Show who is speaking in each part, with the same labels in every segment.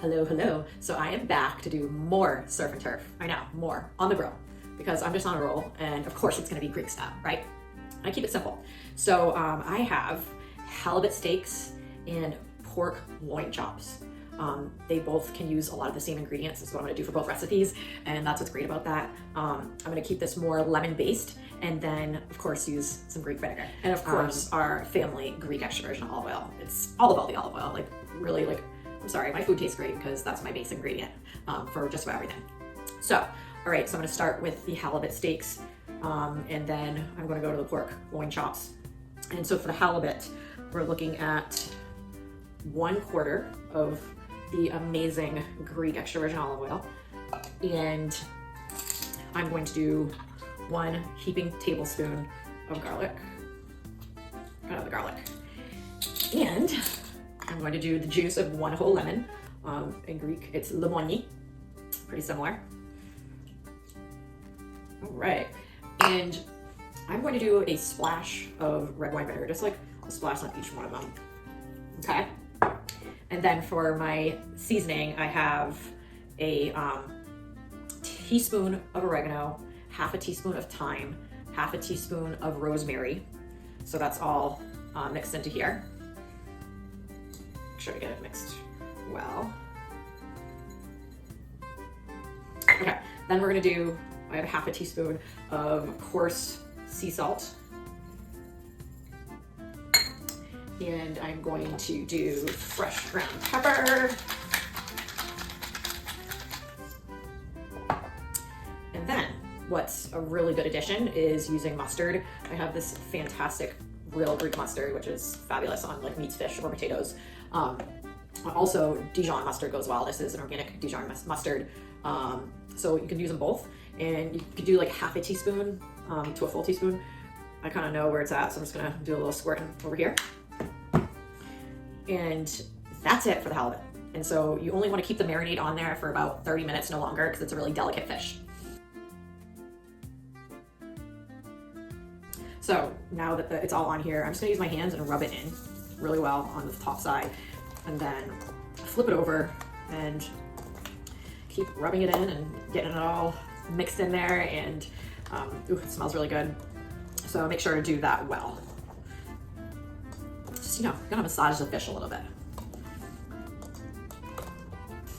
Speaker 1: Hello, hello. So I am back to do more surf and turf. I know, more on the grill because I'm just on a roll, and of course it's gonna be Greek style, right? I keep it simple. So I have halibut steaks and pork loin chops. They both can use a lot of the same ingredients. That's what I'm gonna do for both recipes, and that's what's great about that. I'm gonna keep this more lemon based, and then of course use some Greek vinegar. And of course our family Greek extra virgin olive oil. It's all about the olive oil, like really like, I'm sorry, my food tastes great because that's my base ingredient for just about everything. So, all right, so I'm gonna start with the halibut steaks, and then I'm gonna go to the pork loin chops. And so for the halibut, we're looking at 1/4 of the amazing Greek extra virgin olive oil. And I'm going to do 1 heaping tablespoon of garlic. Cut out the garlic. And I'm going to do the juice of 1 whole lemon. In Greek, it's lemoni, pretty similar. All right, and I'm going to do a splash of red wine vinegar, just like a splash on each one of them, okay? And then for my seasoning, I have a teaspoon of oregano, 1/2 teaspoon of thyme, 1/2 teaspoon of rosemary. So that's all mixed into here. Make sure to get it mixed well. Okay, then we're gonna do, I have 1/2 teaspoon of coarse sea salt. And I'm going to do fresh ground pepper. And then what's a really good addition is using mustard. I have this fantastic real Greek mustard, which is fabulous on like meats, fish, or potatoes. Also, Dijon mustard goes well. This is an organic Dijon mustard. So you can use them both. And you could do like 1/2 teaspoon to a full teaspoon. I kind of know where it's at, so I'm just gonna do a little squirting over here. And that's it for the halibut. And so you only want to keep the marinade on there for about 30 minutes, no longer, because it's a really delicate fish. So now that it's all on here, I'm just gonna use my hands and rub it in really well on the top side, and then flip it over and keep rubbing it in and getting it all mixed in there. And ooh, it smells really good. So make sure to do that well. Just, you know, gonna massage the fish a little bit.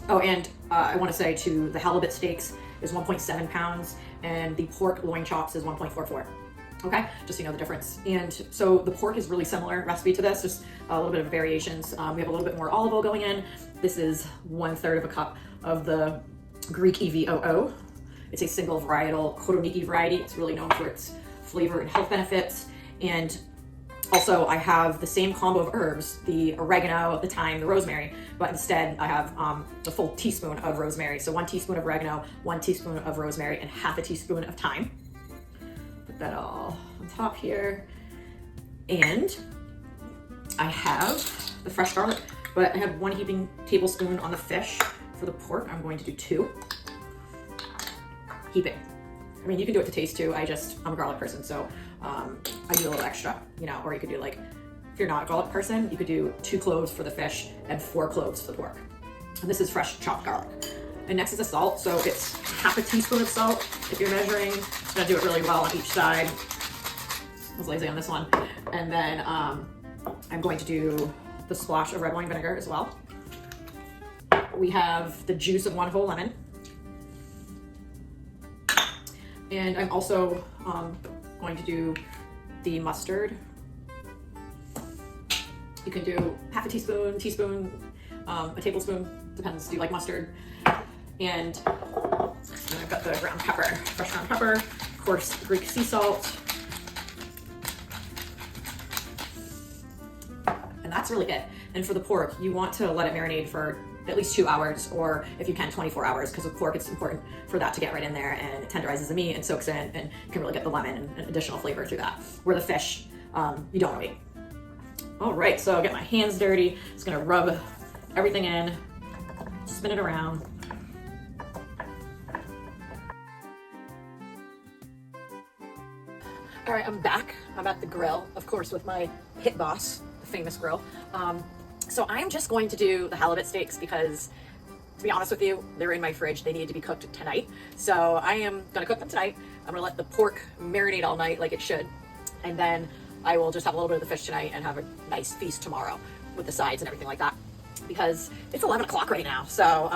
Speaker 1: Oh, and I want to say too, the halibut steaks is 1.7 pounds, and the pork loin chops is 1.44. Okay, just so you know the difference. And so the pork is really similar recipe to this, just a little bit of variations. We have a little bit more olive oil going in. This is 1/3 of a cup of the Greek EVOO. It's a single varietal Koroniki variety. It's really known for its flavor and health benefits. And also I have the same combo of herbs, the oregano, the thyme, the rosemary, but instead I have a full teaspoon of rosemary. So 1 teaspoon of oregano, 1 teaspoon of rosemary, and 1/2 teaspoon of thyme. Put that all on top here. And I have the fresh garlic, but I have 1 heaping tablespoon on the fish. For the pork, I'm going to do 2 heaping. I mean, you can do it to taste too. I'm a garlic person, so I do a little extra, you know, or you could do like, if you're not a garlic person, you could do 2 cloves for the fish and 4 cloves for the pork. And this is fresh chopped garlic. And next is the salt. So it's 1/2 teaspoon of salt if you're measuring. I'm gonna do it really well on each side. I was lazy on this one. And then I'm going to do the splash of red wine vinegar as well. We have the juice of 1 whole lemon. And I'm also going to do the mustard. You can do 1/2 teaspoon, a tablespoon, depends, do you like mustard? And then I've got the ground pepper, fresh ground pepper, coarse Greek sea salt. And that's really it. And for the pork, you want to let it marinate for at least 2 hours, or if you can, 24 hours, because with pork, it's important for that to get right in there, and it tenderizes the meat and soaks in, and you can really get the lemon and additional flavor through that. Where the fish, you don't want to wait. All right, so I'll get my hands dirty. Just gonna rub everything in, spin it around. All right, I'm back. I'm at the grill, of course, with my hit boss, the famous grill. So I'm just going to do the halibut steaks because to be honest with you, they're in my fridge. They needed to be cooked tonight. So I am gonna cook them tonight. I'm gonna let the pork marinate all night like it should. And then I will just have a little bit of the fish tonight and have a nice feast tomorrow with the sides and everything like that. Because it's 11 o'clock right now. So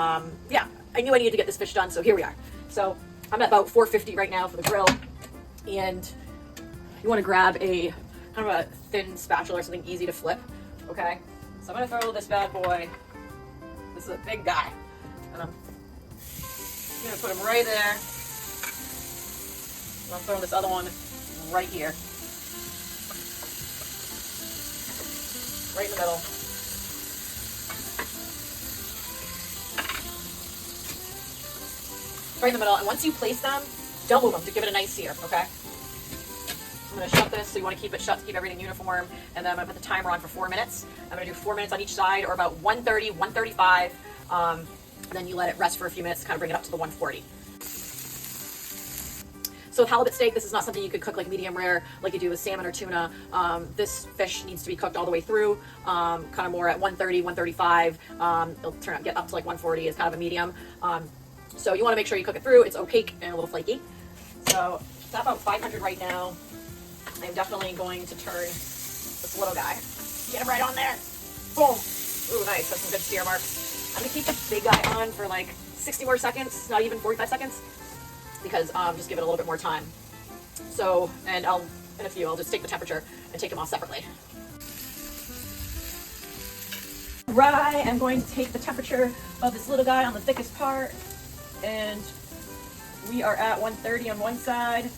Speaker 1: yeah, I knew I needed to get this fish done, so here we are. So I'm at about 450 right now for the grill. And you wanna grab a kind of a thin spatula or something easy to flip, okay? So I'm gonna throw this bad boy. This is a big guy. And I'm gonna put him right there. And I'm throwing this other one right here. Right in the middle. Right in the middle. And once you place them, don't move them to give it a nice sear, okay? I'm gonna shut this, so you wanna keep it shut to keep everything uniform. And then I'm gonna put the timer on for 4 minutes. I'm gonna do 4 minutes on each side, or about 130, 135. And then you let it rest for a few minutes to kind of bring it up to the 140. So with halibut steak, this is not something you could cook like medium rare like you do with salmon or tuna. This fish needs to be cooked all the way through, kind of more at 130, 135. It'll get up to like 140 is kind of a medium. So you wanna make sure you cook it through. It's opaque and a little flaky. So it's at about 500 right now. I'm definitely going to turn this little guy. Get him right on there. Boom. Ooh, nice. That's some good sear marks. I'm going to keep the big guy on for like 60 more seconds, not even 45 seconds, because just give it a little bit more time. So, and in a few, I'll just take the temperature and take them off separately. Right, I'm going to take the temperature of this little guy on the thickest part, and we are at 130 on one side,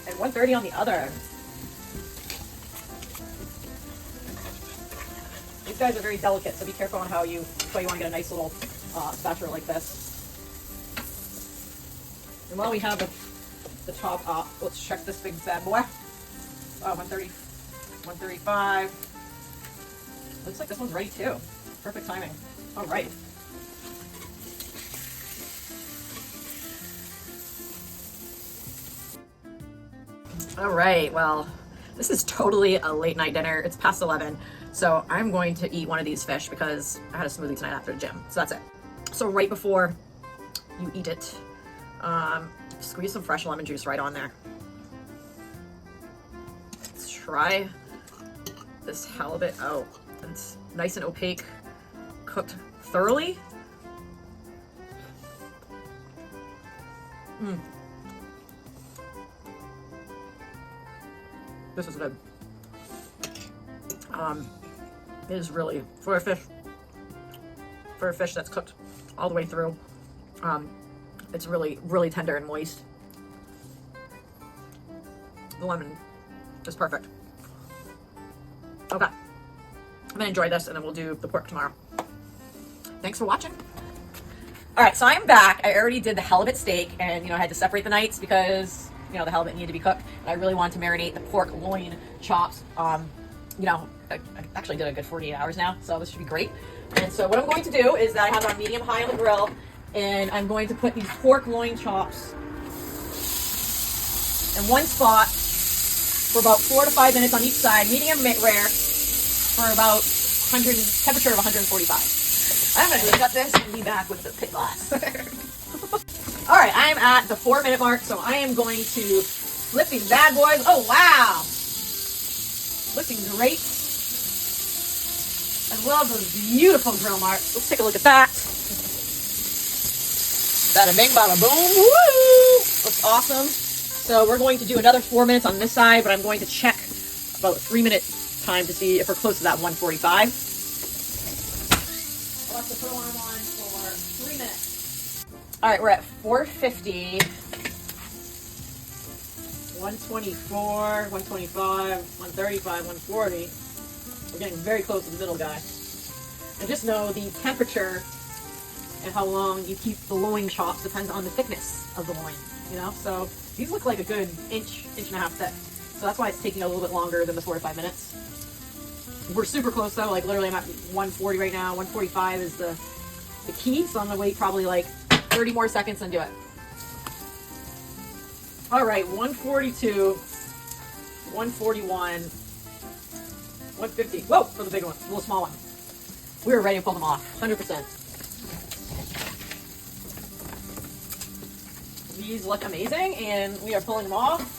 Speaker 1: and 130 on the other. These guys are very delicate, so be careful on how you want to get a nice little spatula like this. And while we have the top off, let's check this big bad boy. 130, 135. Looks like this one's ready too. Perfect timing. All right. All right, well, this is totally a late night dinner. It's past 11, so I'm going to eat one of these fish because I had a smoothie tonight after the gym. So that's it. So right before you eat it, squeeze some fresh lemon juice right on there. Let's try this halibut out. It's nice and opaque, cooked thoroughly. This is good. It is really, for a fish that's cooked all the way through, it's really, really tender and moist. The lemon is perfect. Okay, I'm gonna enjoy this and then we'll do the pork tomorrow. Thanks for watching. All right, so I'm back. I already did the halibut steak, and I had to separate the nights because the halibut needed to be cooked, and I really wanted to marinate the pork loin chops. I actually did a good 48 hours now, so this should be great. And so what I'm going to do is that I have it on medium high on the grill, and I'm going to put these pork loin chops in one spot for about 4 to 5 minutes on each side, medium rare, for about temperature of 145. I'm going to shut this and be back with the pit glass. All right, I'm at the 4-minute mark, so I am going to flip these bad boys. Oh, wow. Looking great. I love those beautiful grill marks. Let's take a look at that. Bada bing, bada boom. Woo! Looks awesome. So we're going to do another 4 minutes on this side, but I'm going to check about a 3-minute time to see if we're close to that 145. I'll have to put alarm on for 3 minutes. All right, we're at 450, 124, 125, 135, 140. We're getting very close to the middle guy. And just know the temperature and how long you keep the loin chops depends on the thickness of the loin, So these look like a good inch and a half thick. So that's why it's taking a little bit longer than the 4 to 5 minutes. We're super close though, like literally I'm at 140 right now. 145 is the key, so I'm gonna wait probably like 30 more seconds and do it. All right, 142, 141, 150. Whoa, for the big one, the little small one. We were ready to pull them off, 100%. These look amazing and we are pulling them off.